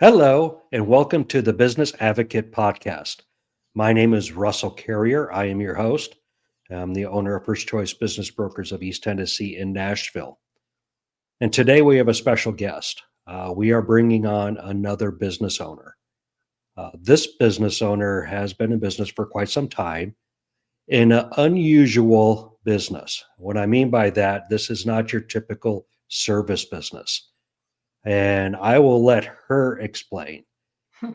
Hello, and welcome to the Business Advocate Podcast. My name is Russell Carrier. I am your host. I'm the owner of First Choice Business Brokers of East Tennessee in Nashville. And today we have a special guest. We are bringing on another business owner. This business owner has been in business for quite some time in an unusual business. What I mean by that, this is not your typical service business. And I will let her explain.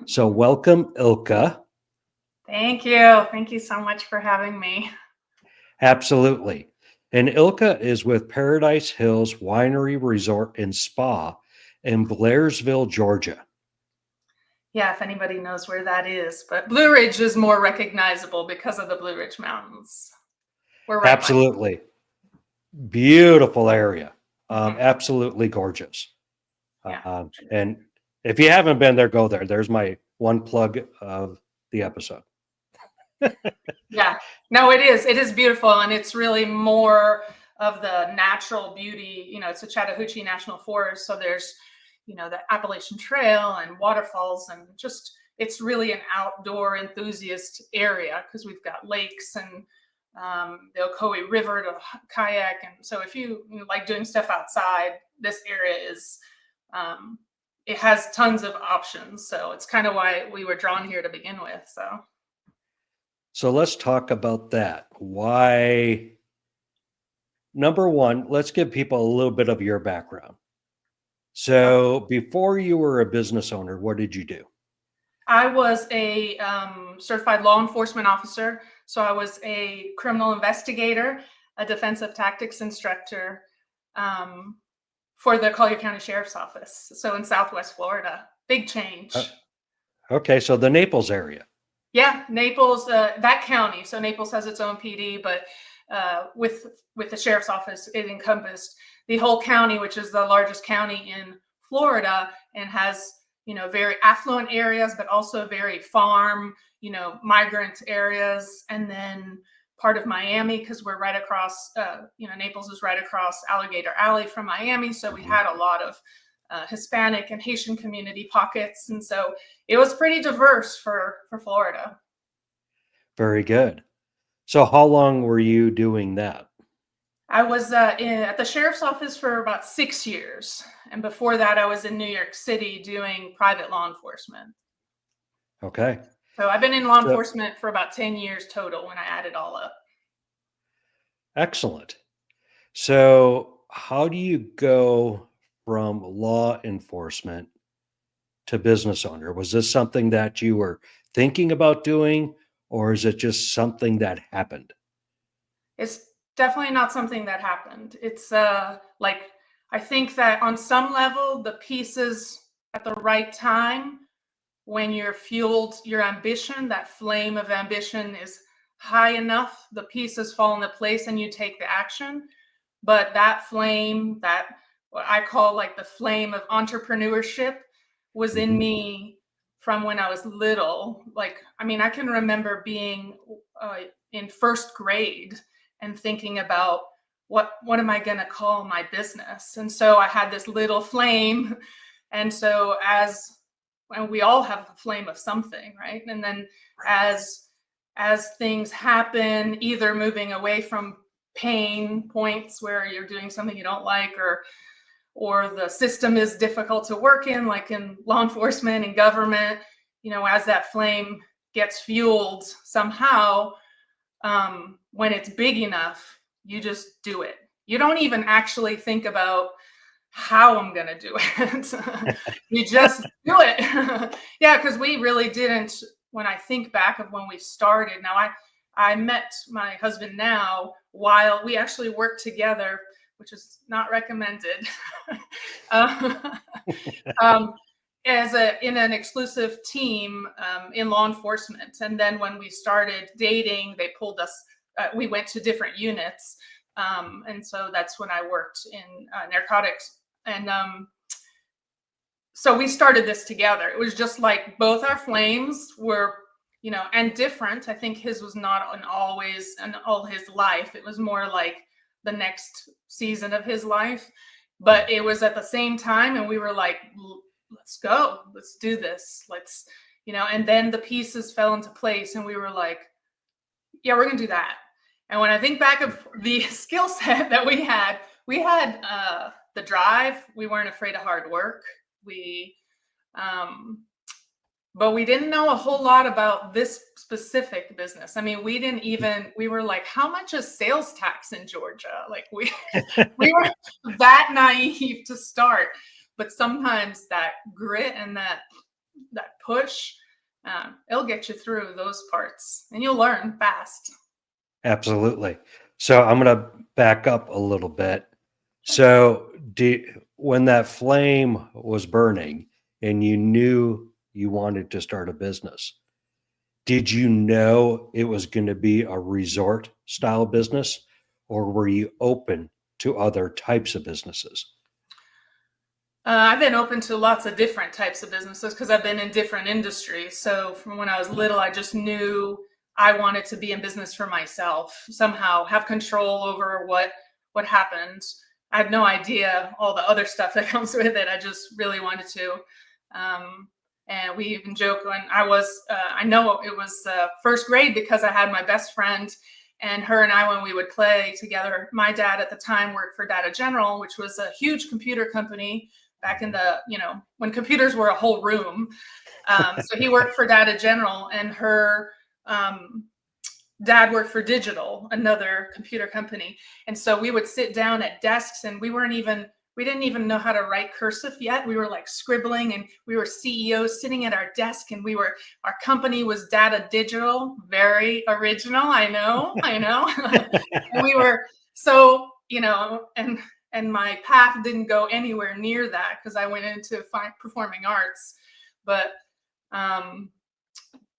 So welcome, Ilke. Thank you. Thank you so much for having me. Absolutely. And Ilke is with Paradise Hills Winery Resort and Spa in Blairsville, Georgia. Yeah, if anybody knows where that is, but Blue Ridge is more recognizable because of the Blue Ridge Mountains. We're right Absolutely. Beautiful area. Absolutely gorgeous. Yeah. And if you haven't been there, go there. There's my one plug of the episode. Yeah, no, it is. It is beautiful. And it's really more of the natural beauty. You know, it's a Chattahoochee National Forest. So there's, the Appalachian Trail and waterfalls and just, it's really an outdoor enthusiast area because we've got lakes and the Ocoee River to kayak. And so if you like doing stuff outside, this area is, it has tons of options. So it's kind of why we were drawn here to begin with. So let's talk about that. Why? Number one, let's give people a little bit of your background. So before you were a business owner, what did you do? I was a certified law enforcement officer. So I was a criminal investigator, a defensive tactics instructor for the Collier County Sheriff's Office. So in Southwest Florida, big change. Okay, so the Naples area. Yeah, Naples, that county. So Naples has its own PD, but with the Sheriff's Office, it encompassed the whole county, which is the largest county in Florida and has very affluent areas, but also very farm, migrant areas. And then part of Miami, because we're right across, Naples is right across Alligator Alley from Miami. So we had a lot of Hispanic and Haitian community pockets. And so it was pretty diverse for Florida. Very good. So how long were you doing that? I was at the sheriff's office for about 6 years. And before that, I was in New York City doing private law enforcement. Okay. So I've been in law enforcement for about 10 years total when I add it all up. Excellent. So how do you go from law enforcement to business owner? Was this something that you were thinking about doing, or is it just something that happened? It's definitely not something that happened. It's I think that on some level, the pieces at the right time, when you're fueled, your ambition, that flame of ambition is high enough, the pieces fall into place and you take the action. But that flame, that what I call like the flame of entrepreneurship, was in me from when I was little. I can remember being in first grade and thinking about what am I going to call my business? And so I had this little flame. And so and we all have the flame of something, right? And then as things happen, either moving away from pain points where you're doing something you don't like, or the system is difficult to work in, like in law enforcement and government, as that flame gets fueled somehow, when it's big enough, you just do it. You don't even actually think about how I'm going to do it. You just do it. Yeah, because we really didn't, when I think back of when we started. Now, I met my husband now while we actually worked together, which is not recommended, in an exclusive team in law enforcement. And then when we started dating, they pulled us, we went to different units. And so that's when I worked in narcotics. And so we started this together. It was just like both our flames were, and different. I think his was not always in all his life. It was more like the next season of his life. But it was at the same time. And we were like, let's let's go, let's do this. Let's, and then the pieces fell into place and we were like, yeah, we're going to do that. And when I think back of the skill set that we had the drive. We weren't afraid of hard work. But we didn't know a whole lot about this specific business. I mean, we were like, how much is sales tax in Georgia? Like we were that naive to start. But sometimes that grit and that push, it'll get you through those parts and you'll learn fast. Absolutely. So I'm going to back up a little bit. So when that flame was burning and you knew you wanted to start a business, did you know it was going to be a resort style business, or were you open to other types of businesses? I've been open to lots of different types of businesses because I've been in different industries. So from when I was little, I just knew I wanted to be in business for myself, somehow have control over what happened. I had no idea all the other stuff that comes with it. I just really wanted to. And we even joke when I know it was first grade because I had my best friend and her and I, when we would play together, my dad at the time worked for Data General, which was a huge computer company back in the, when computers were a whole room. So he worked for Data General and her dad worked for Digital, another computer company. And so we would sit down at desks and we didn't even know how to write cursive yet. We were like scribbling and we were CEOs sitting at our desk and our company was Data Digital, very original. I know. And we were so, and my path didn't go anywhere near that because I went into performing arts. But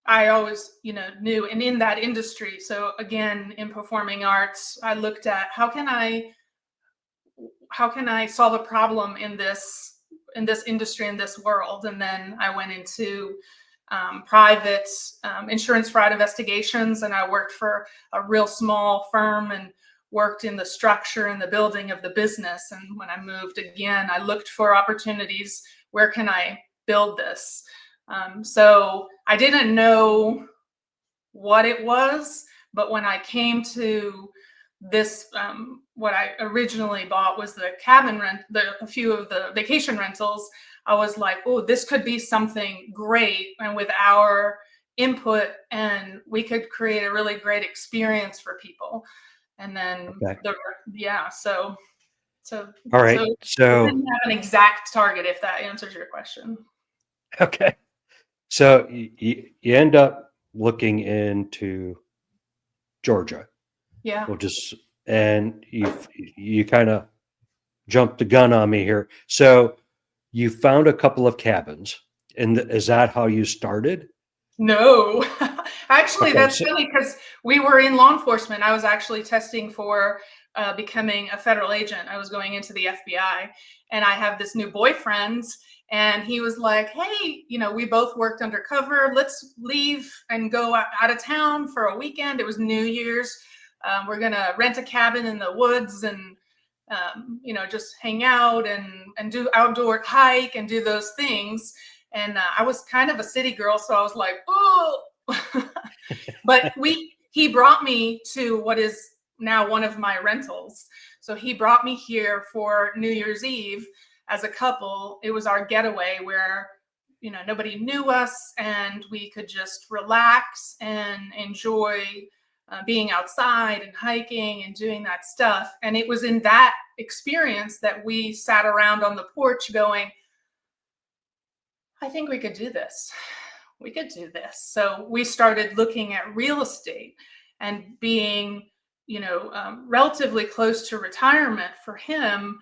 I always, knew, and in that industry. So again, in performing arts, I looked at how can I solve a problem in this industry, in this world? And then I went into private insurance fraud investigations, and I worked for a real small firm and worked in the structure and the building of the business. And when I moved again, I looked for opportunities. Where can I build this? So I didn't know what it was, but when I came to this, what I originally bought was the cabin rent, a few of the vacation rentals. I was like, oh, this could be something great. And with our input, and we could create a really great experience for people. And then, so. All right. So we didn't have an exact target, if that answers your question. Okay. So you end up looking into Georgia. Yeah. And you kind of jumped the gun on me here. So you found a couple of cabins, and is that how you started? No, actually, that's funny because we were in law enforcement. I was actually testing for becoming a federal agent. I was going into the FBI, and I have this new boyfriend, and he was like, hey, we both worked undercover. Let's leave and go out of town for a weekend. It was New Year's. We're going to rent a cabin in the woods and, just hang out and do outdoor hike and do those things. And I was kind of a city girl, so I was like, oh. But he brought me to what is now one of my rentals. So he brought me here for New Year's Eve as a couple. It was our getaway where, nobody knew us and we could just relax and enjoy being outside and hiking and doing that stuff. And it was in that experience that we sat around on the porch going, I think we could do this. We could do this. So we started looking at real estate, and being, relatively close to retirement for him.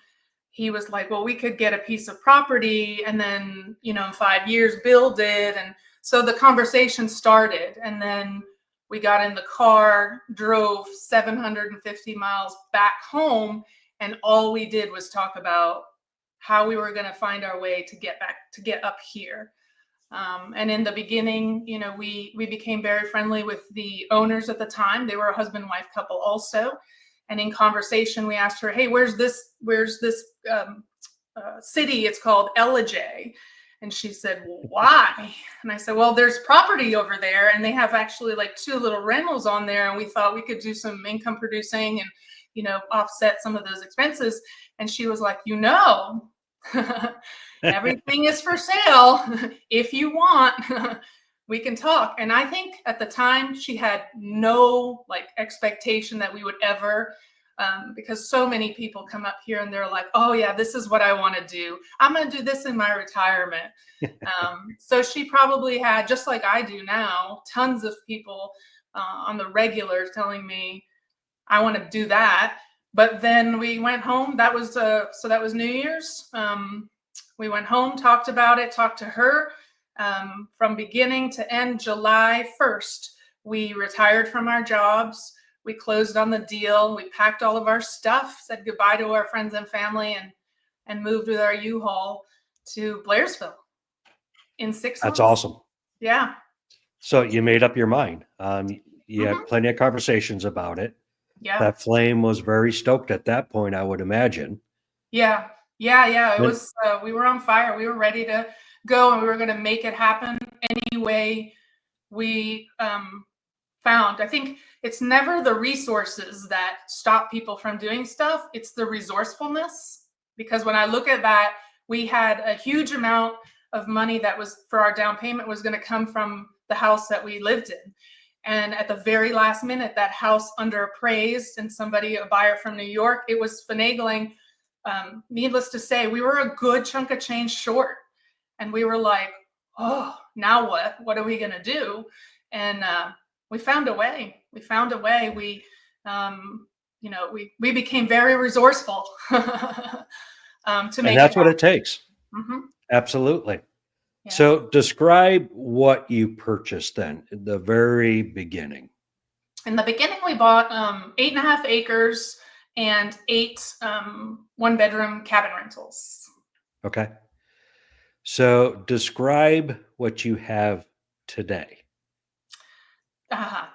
He was like, well, we could get a piece of property and then, in 5 years build it. And so the conversation started, and then we got in the car, drove 750 miles back home. And all we did was talk about how we were going to find our way to get up here. And in the beginning, we became very friendly with the owners at the time. They were a husband-wife couple also. And in conversation, we asked her, hey, where's this city? It's called Ellijay. And she said, well, why? And I said, well, there's property over there, and they have actually like 2 little rentals on there. And we thought we could do some income producing and, offset some of those expenses. And she was like, everything is for sale. If you want, we can talk. And I think at the time she had no expectation that we would ever, because so many people come up here and they're like, oh yeah, this is what I want to do. I'm going to do this in my retirement. So she probably had, just like I do now, tons of people on the regular telling me I want to do that. But then we went home. That was New Year's. We went home, talked about it, talked to her. From beginning to end, July 1st, we retired from our jobs. We closed on the deal. We packed all of our stuff, said goodbye to our friends and family, and moved with our U-Haul to Blairsville in 6 months. That's awesome. Yeah. So you made up your mind. You had plenty of conversations about it. Yeah. That flame was very stoked at that point, I would imagine. Yeah. It was, we were on fire. We were ready to go, and we were going to make it happen any way we found. I think it's never the resources that stop people from doing stuff. It's the resourcefulness. Because when I look at that, we had a huge amount of money that was for our down payment was going to come from the house that we lived in. And at the very last minute, that house underappraised, and a buyer from New York, it was finagling. Needless to say, we were a good chunk of change short. And we were like, oh, now what? What are we going to do? And we found a way. We became very resourceful to make it. And that's what it takes. Mm-hmm. Absolutely. Yeah. So describe what you purchased then at the very beginning. In the beginning, we bought 8.5 acres and 8 one-bedroom cabin rentals. Okay. So describe what you have today.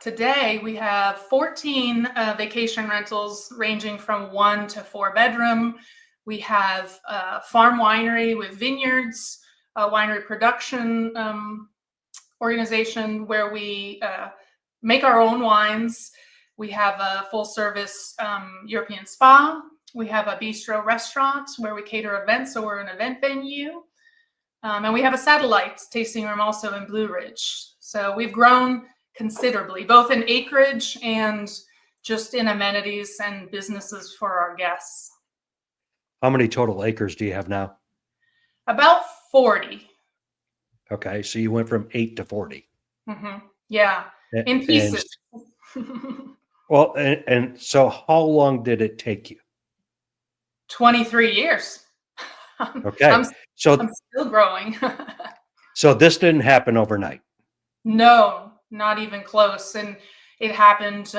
Today, we have 14 vacation rentals ranging from 1 to 4 bedroom. We have a farm winery with vineyards, a winery production organization where we make our own wines. We have a full service European spa. We have a bistro restaurant where we cater events, so we're an event venue. And we have a satellite tasting room also in Blue Ridge. So we've grown considerably, both in acreage and just in amenities and businesses for our guests. How many total acres do you have now? About 40. Okay, so you went from 8 to 40. Mm-hmm. Yeah, in pieces. Well, and so how long did it take you? 23 years. Okay, I'm still growing. So this didn't happen overnight? No, not even close. And it happened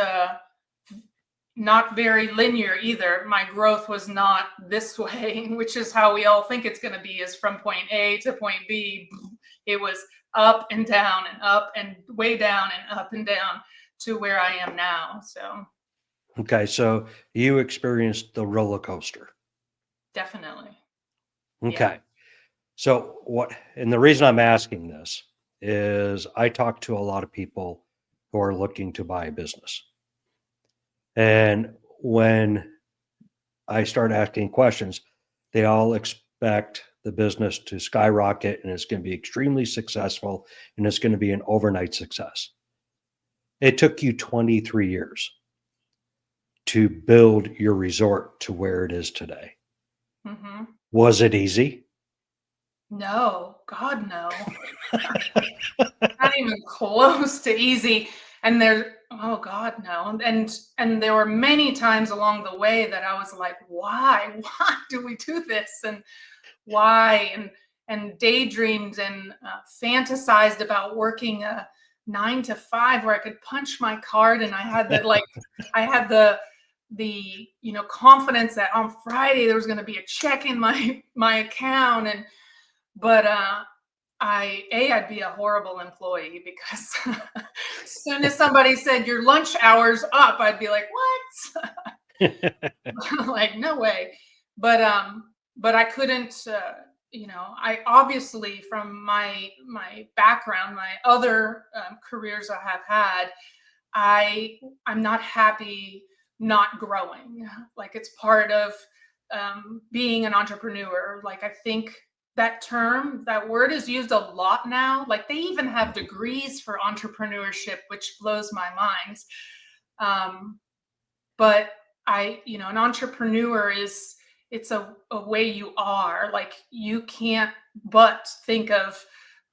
not very linear either. My growth was not this way, which is how we all think it's going to be, is from point A to point B. It was up and down and up and way down and up and down to where I am now. So. Okay, so you experienced the roller coaster. Definitely. Okay. Yeah. So and the reason I'm asking this is I talk to a lot of people who are looking to buy a business. And when I start asking questions, they all expect the business to skyrocket and it's going to be extremely successful and it's going to be an overnight success. It took you 23 years to build your resort to where it is today. Mm-hmm. Was it easy? No, God, no. Not even close to easy. And oh God, no. And there were many times along the way that I was like, why do we do this? And why? And daydreamed and fantasized about working a 9 to 5 where I could punch my card. And I had the confidence that on Friday there was going to be a check in my account. But I'd be a horrible employee, because as soon as somebody said your lunch hour's up, I'd be like, what? Like, no way. But I couldn't, I obviously, from my background, my other careers I have had, I'm not happy not growing. Like, it's part of being an entrepreneur. Like, I think that word is used a lot now. Like, they even have degrees for entrepreneurship, which blows my mind. But an entrepreneur it's a way you are. Like, you can't but think of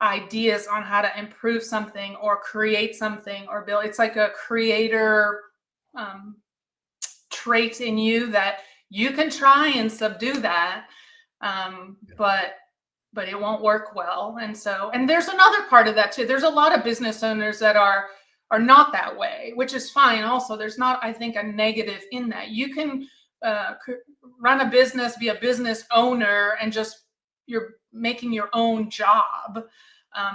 ideas on how to improve something or create something or build. It's like a creator um, trait in you that you can try and subdue that, but it won't work well. And there's another part of that too. There's a lot of business owners that are not that way, which is fine. Also, there's not, I think, a negative in that. You can run a business, be a business owner, and just you're making your own job,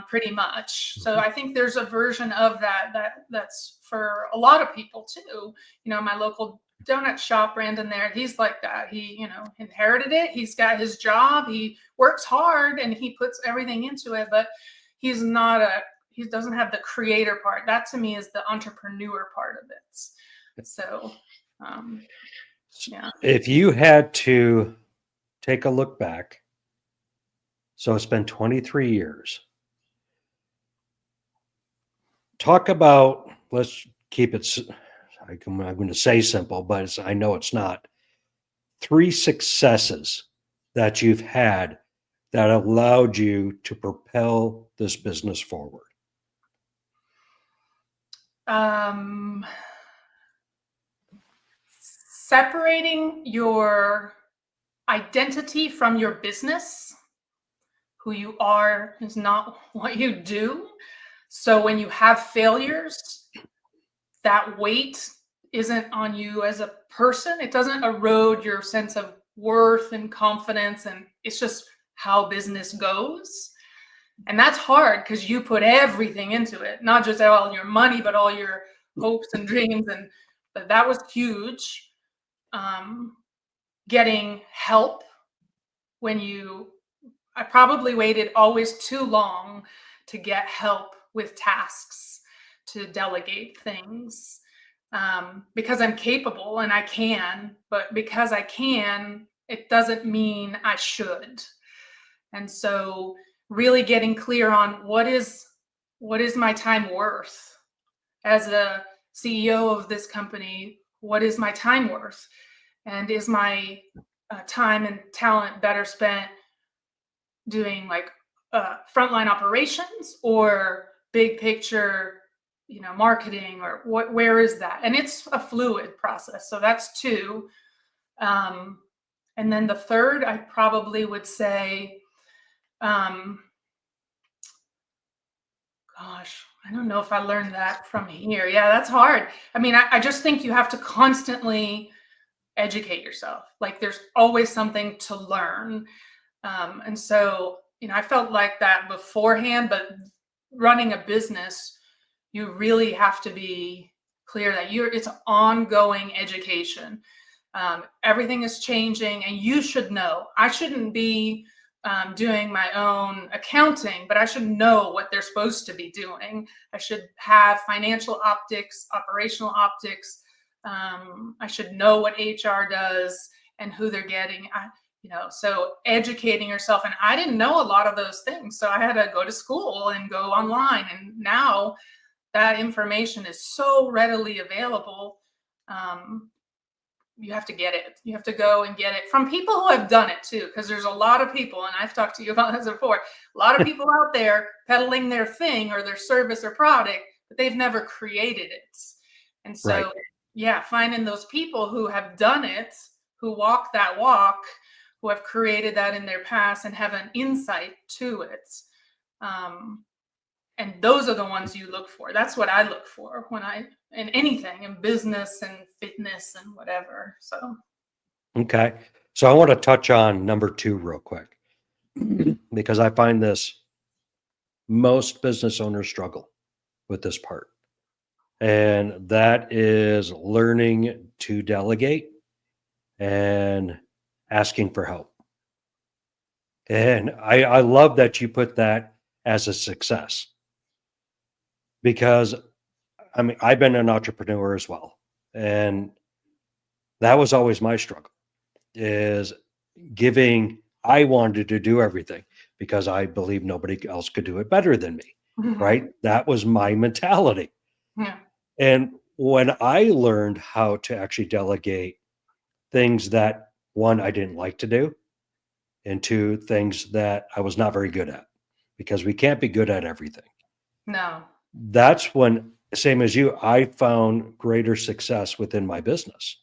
pretty much. So I think there's a version of that's for a lot of people too. My local donut shop, Brandon, there, he's like that. He inherited it. He's got his job. He works hard and he puts everything into it, but he doesn't have the creator part. That to me is the entrepreneur part of it. So yeah. If you had to take a look back, so it's been 23 years. Talk about, let's keep it, I'm going to say simple, but I know it's not. 3 successes that you've had that allowed you to propel this business forward. Separating your identity from your business. Who you are is not what you do. So when you have failures, that weight isn't on you as a person. It doesn't erode your sense of worth and confidence. And it's just how business goes. And that's hard because you put everything into it, not just all your money, but all your hopes and dreams. But that was huge. Getting help I probably waited always too long to get help with tasks, to delegate things, because I'm capable and I can, but because I can, it doesn't mean I should. And so really getting clear on what is my time worth as a CEO of this company. What is my time worth? And is my time and talent better spent doing like frontline operations or big picture, marketing, or where is that? And it's a fluid process. So that's 2. And then the third, I probably would say, gosh, I don't know if I learned that from here. Yeah, that's hard. I mean, I just think you have to constantly educate yourself. Like, there's always something to learn. And so, I felt like that beforehand, but running a business, you really have to be clear that it's ongoing education. Everything is changing and you should know. I shouldn't be doing my own accounting, but I should know what they're supposed to be doing. I should have financial optics, operational optics. I should know what HR does and who they're getting. So educating yourself. And I didn't know a lot of those things. So I had to go to school and go online. And now that information is so readily available. You have to get it. You have to go and get it from people who have done it too. Because there's a lot of people, and I've talked to you about this before, a lot of people out there peddling their thing or their service or product, but they've never created it. And so, Right. Yeah, finding those people who have done it, who walk that walk, who have created that in their past and have an insight to it. And those are the ones you look for. That's what I look for in anything, in business and fitness and whatever. So. Okay. So I want to touch on number 2 real quick, because I find most business owners struggle with this part. And that is learning to delegate and asking for help. And I love that you put that as a success, because I mean, I've been an entrepreneur as well. And that was always my struggle, is giving, I wanted to do everything because I believe nobody else could do it better than me. Right. That was my mentality. Yeah. And when I learned how to actually delegate things that, one, I didn't like to do, and two, things that I was not very good at, because we can't be good at everything. No. That's when, same as you, I found greater success within my business.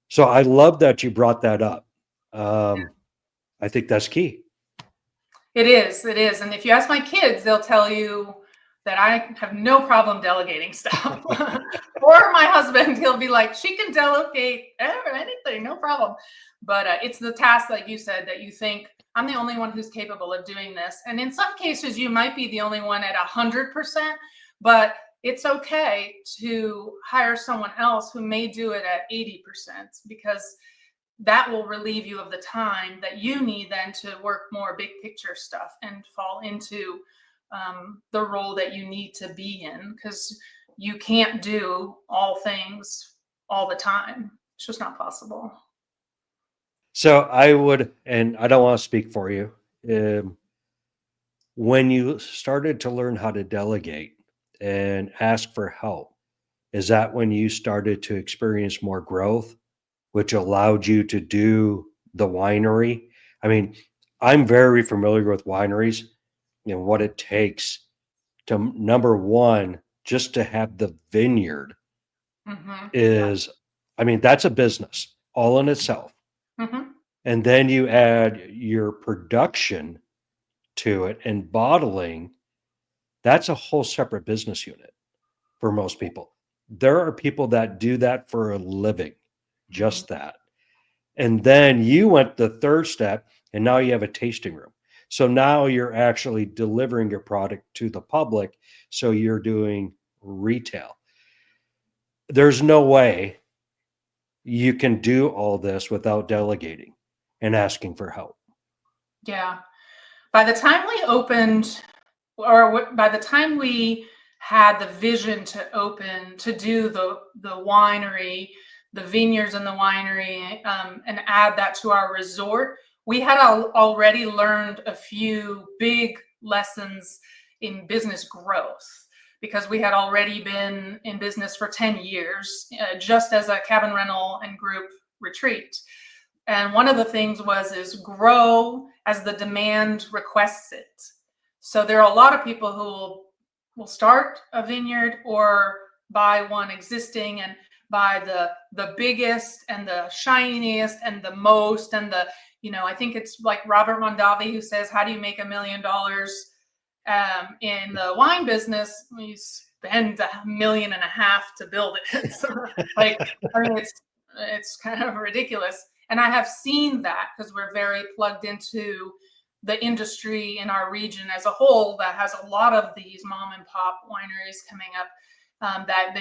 So I love that you brought that up. I think that's key. It is. It is. And if you ask my kids, they'll tell you that I have no problem delegating stuff. Or my husband, he'll be like, she can delegate anything, no problem. But it's the task, like you said, that you think I'm the only one who's capable of doing this. And in some cases, you might be the only one at 100%, but it's okay to hire someone else who may do it at 80%, because that will relieve you of the time that you need then to work more big picture stuff and fall into the role that you need to be in, because you can't do all things all the time. It's just not possible. So I would, and I don't want to speak for you, when you started to learn how to delegate and ask for help, is that when you started to experience more growth, which allowed you to do the winery? I mean, I'm very familiar with wineries and what it takes to, number one, just to have the vineyard is, I mean, that's a business all in itself. And then you add your production to it and bottling, that's a whole separate business unit for most people. There are people that do that for a living, just that. And then you went the third step, and now you have a tasting room. So now you're actually delivering your product to the public. So you're doing retail. There's no way you can do all this without delegating and asking for help. Yeah. By the time we opened, or by the time we had the vision to open, to do the winery, the vineyards and the winery, and add that to our resort, we had already learned a few big lessons in business growth, because we had already been in business for 10 years, just as a cabin rental and group retreat. And one of the things is grow as the demand requests it. So there are a lot of people who will start a vineyard or buy one existing and buy the biggest and the shiniest and the most, and the, I think it's like Robert Mondavi who says, how do you make $1 million in the wine business? You spend $1.5 million to build it. So, like, I mean, it's kind of ridiculous. And I have seen that because we're very plugged into the industry in our region as a whole that has a lot of these mom and pop wineries coming up, that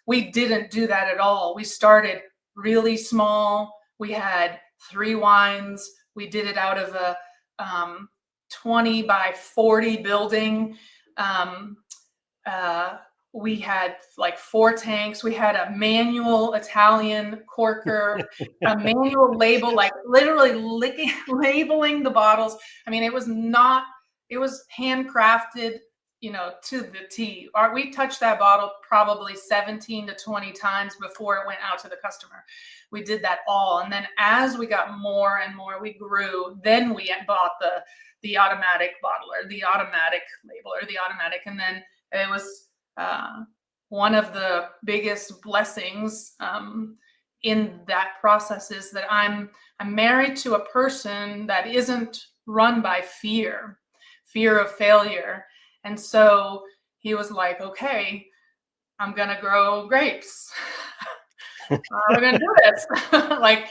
we didn't do that at all. We started really small. We had 3 wines. We did it out of a 20 by 40 building. We had like 4 tanks. We had a manual Italian corker, a manual label, like literally labeling the bottles. I mean, it was handcrafted, to the T. We touched that bottle probably 17 to 20 times before it went out to the customer. We did that all. And then as we got more and more, we grew. Then we bought the automatic bottler, the automatic labeler, the automatic. And then it was one of the biggest blessings in that process is that I'm married to a person that isn't run by fear of failure. And so he was like, okay, I'm going to grow grapes. We're going to do this. Like,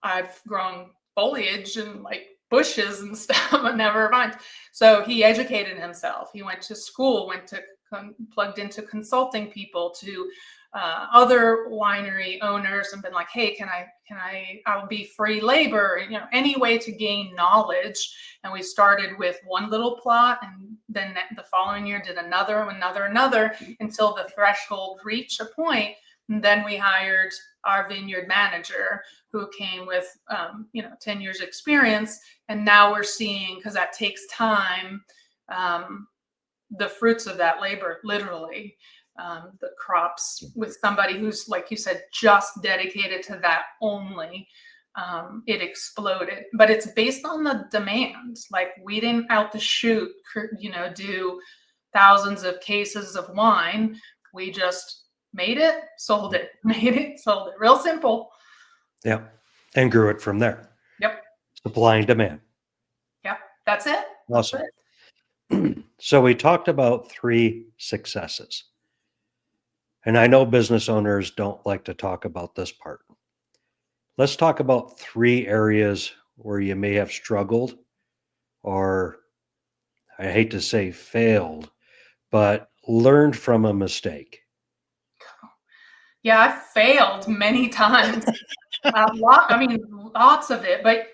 I've grown foliage and like bushes and stuff, but never mind. So he educated himself. He went to school, plugged into consulting people to other winery owners and been like, hey, I'll be free labor, any way to gain knowledge. And we started with one little plot, and then the following year did another, until the threshold reached a point. And then we hired our vineyard manager, who came with 10 years experience. And now we're seeing, because that takes time, the fruits of that labor, literally. The crops with somebody who's, like you said, just dedicated to that only, it exploded. But it's based on the demand. Like, we didn't out the chute, do thousands of cases of wine. We just made it, sold it, made it, sold it. Real simple. Yeah. And grew it from there. Yep. Supply and demand. Yep. That's it. Awesome. That's it. So we talked about 3 successes. And I know business owners don't like to talk about this part. Let's talk about 3 areas where you may have struggled, or I hate to say failed, but learned from a mistake. Yeah, I failed many times. Lots of it, but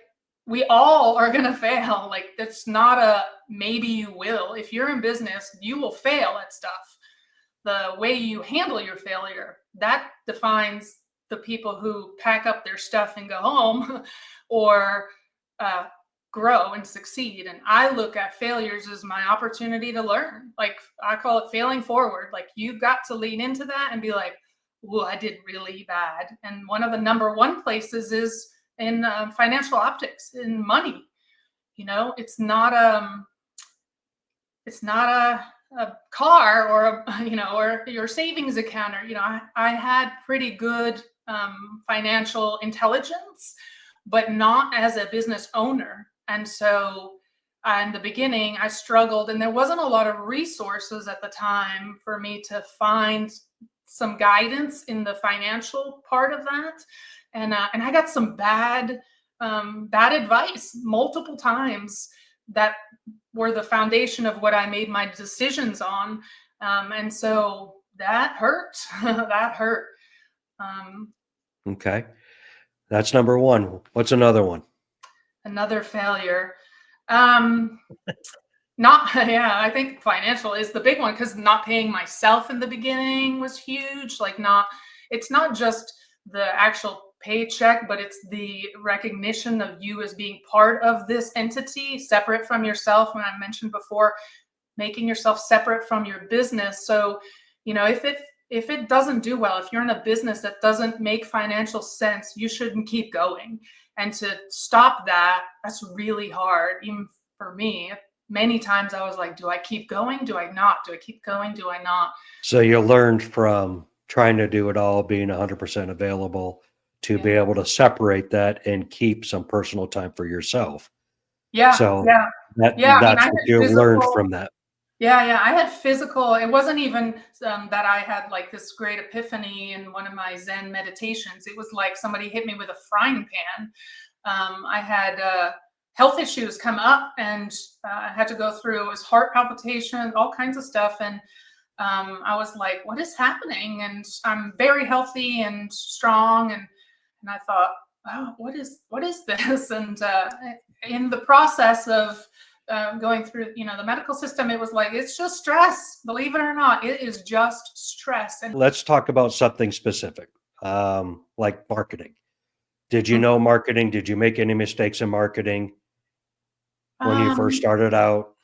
we all are going to fail. Like, that's not a maybe you will. If you're in business, you will fail at stuff. The way you handle your failure, that defines the people who pack up their stuff and go home or grow and succeed. And I look at failures as my opportunity to learn. Like, I call it failing forward. Like, you've got to lean into that and be like, "Ooh, I did really bad." And one of the number one places is in financial optics, in money. It's not a car or or your savings account, or I had pretty good financial intelligence, but not as a business owner. And so in the beginning I struggled, and there wasn't a lot of resources at the time for me to find some guidance in the financial part of that. And I got some bad advice multiple times that were the foundation of what I made my decisions on. And so that hurt. That hurt. Okay. That's number 1. What's another one? Another failure. I think financial is the big one, because not paying myself in the beginning was huge. It's not just the actual paycheck, but it's the recognition of you as being part of this entity, separate from yourself. When I mentioned before, making yourself separate from your business. So, if it doesn't do well, if you're in a business that doesn't make financial sense, you shouldn't keep going. And to stop that's really hard. Even for me, many times I was like, do I keep going? Do I not? Do I keep going? Do I not? So you learned from trying to do it all, being 100% available, to be able to separate that and keep some personal time for yourself. Yeah. So that's what you learned from that. Yeah. I had physical. It wasn't even that I had like this great epiphany in one of my Zen meditations. It was like somebody hit me with a frying pan. I had health issues come up, and I had to go through, it was heart palpitation, all kinds of stuff. And I was like, what is happening? And I'm very healthy and strong. And I thought, oh, what is this? And in the process of going through, the medical system, it was like, it's just stress. Believe it or not, it is just stress. And let's talk about something specific, like marketing. Did you know marketing? Did you make any mistakes in marketing when you first started out?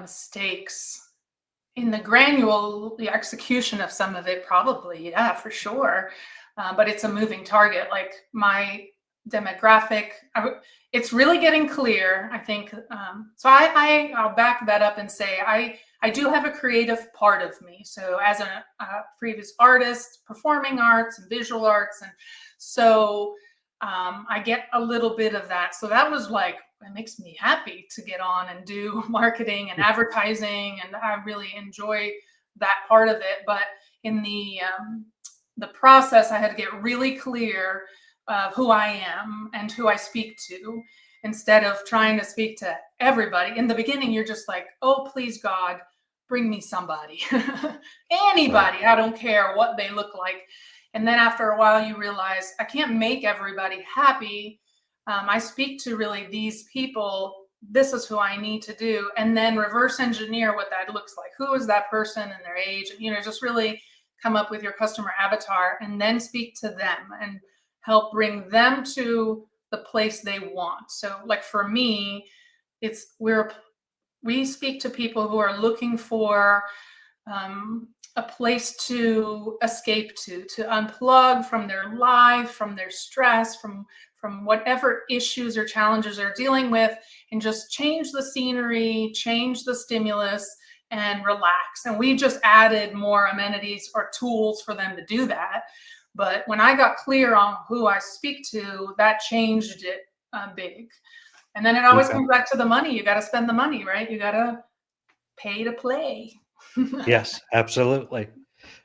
Mistakes in the execution of some of it, probably, yeah, for sure. But it's a moving target. Like, my demographic, it's really getting clear, I think. So I'll back that up and say I do have a creative part of me. So as a previous artist, performing arts and visual arts, and so I get a little bit of that. So that was like, it makes me happy to get on and do marketing and advertising, and I really enjoy that part of it. But in the process, I had to get really clear of who I am and who I speak to. instead of trying to speak to everybody. In the beginning, you're just like, oh, please, God, bring me somebody, anybody. I don't care what they look like. And then after a while, you realize I can't make everybody happy. I speak to really these people. This is who I need to do. And then reverse engineer what that looks like. Who is that person and their age? You know, just really come up with your customer avatar and then speak to them and help bring them to the place they want. So like for me, it's we speak to people who are looking for a place to escape to unplug from their life, from their stress, from whatever issues or challenges they're dealing with, and just change the scenery, change the stimulus, and relax. And we just added more amenities or tools for them to do that. But when I got clear on who I speak to, that changed it big. And then it always comes back to the money. You got to spend the money, right? You got to pay to play. Yes, absolutely.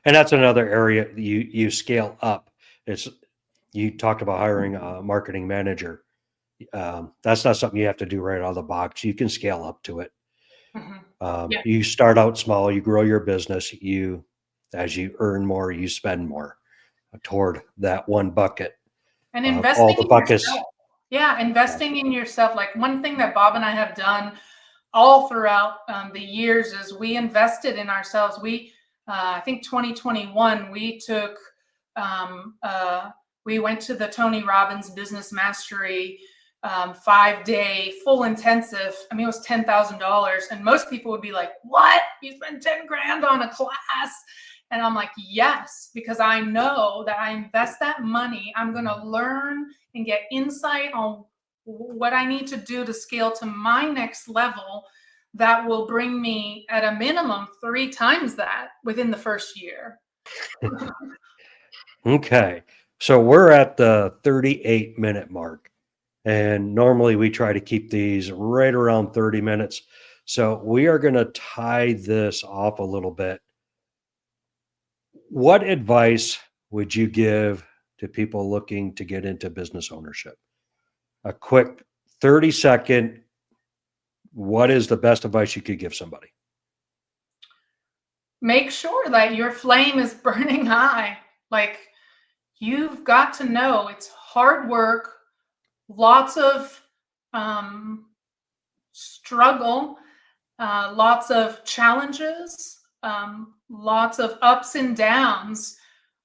And that's another area you scale up. You talked about hiring a marketing manager. That's not something you have to do right out of the box. You can scale up to it. Yeah. You start out small, you grow your business, as you earn more, you spend more toward that one bucket. And All investing the in buckets. yourself. Yeah, investing in yourself. Like one thing that Bob and I have done all throughout the years is we invested in ourselves. I think 2021, we took, we went to the Tony Robbins Business Mastery 5-day full intensive. I mean, it was $10,000. And most people would be like, what? You spent 10 grand on a class? And I'm like, yes, because I know that I invest that money, I'm going to learn and get insight on what I need to do to scale to my next level that will bring me at a minimum 3 times that within the first year. Okay. So we're at the 38-minute mark. And normally we try to keep these right around 30 minutes. So we are going to tie this off a little bit. What advice would you give to people looking to get into business ownership? A quick 30-second, what is the best advice you could give somebody? Make sure that your flame is burning high. Like, you've got to know it's hard work, lots of struggle, lots of challenges, lots of ups and downs.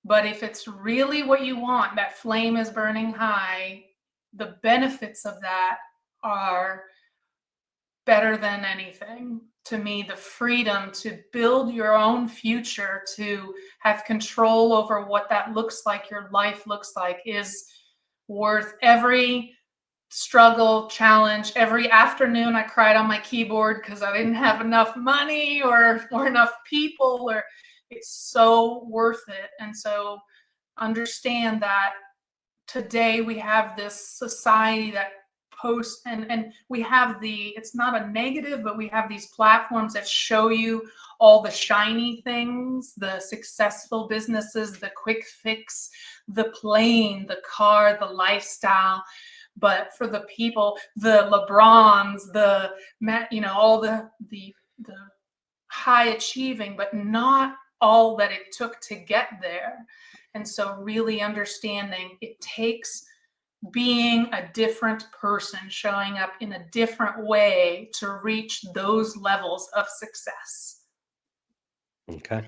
But if it's really what you want, that flame is burning high, the benefits of that are better than anything. To me, the freedom to build your own future, to have control over what that looks like, your life looks like, is worth every struggle, challenge. Every afternoon I cried on my keyboard because I didn't have enough money or enough people, or it's so worth it. And so understand that today we have this society that posts and we have it's not a negative, but we have these platforms that show you all the shiny things, the successful businesses, the quick fix, the plane, the car, the lifestyle. But for the people, the LeBrons, all the high achieving, but not all that it took to get there. And so really understanding it takes being a different person, showing up in a different way to reach those levels of success. Okay.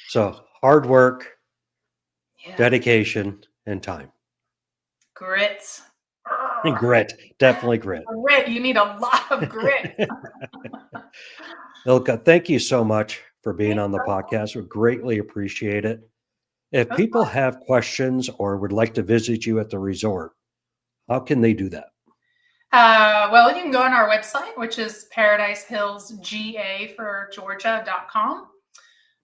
So hard work, Yeah. dedication, and time. Grit. And grit. Definitely grit. Grit. You need a lot of grit. Ilke, thank you so much for being on the podcast. We greatly appreciate it. If people have questions or would like to visit you at the resort, how can they do that? Well, you can go on our website, which is paradisehillsga for Georgia.com.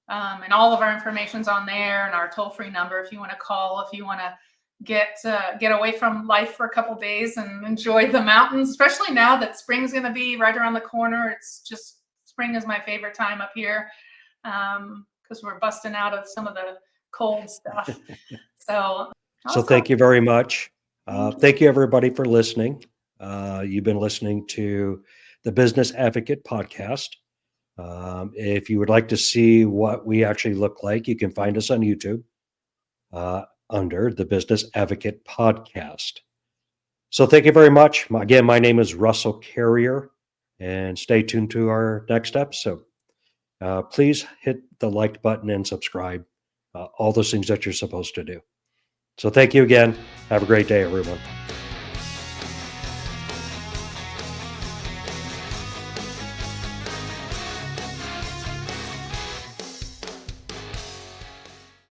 And all of our information's on there, and our toll-free number if you want to call, if you want to get away from life for a couple days and enjoy the mountains, especially now that spring's going to be right around the corner. It's just, spring is my favorite time up here because we're busting out of some of the cold stuff. So thank you very much. Thank you everybody for listening. You've been listening to the Business Advocate podcast. If you would like to see what we actually look like, you can find us on YouTube under the Business Advocate podcast. So thank you very much. Again, my name is Russell Carrier, and stay tuned to our next episode. Please hit the like button and subscribe, all those things that you're supposed to do. So thank you again. Have a great day, everyone.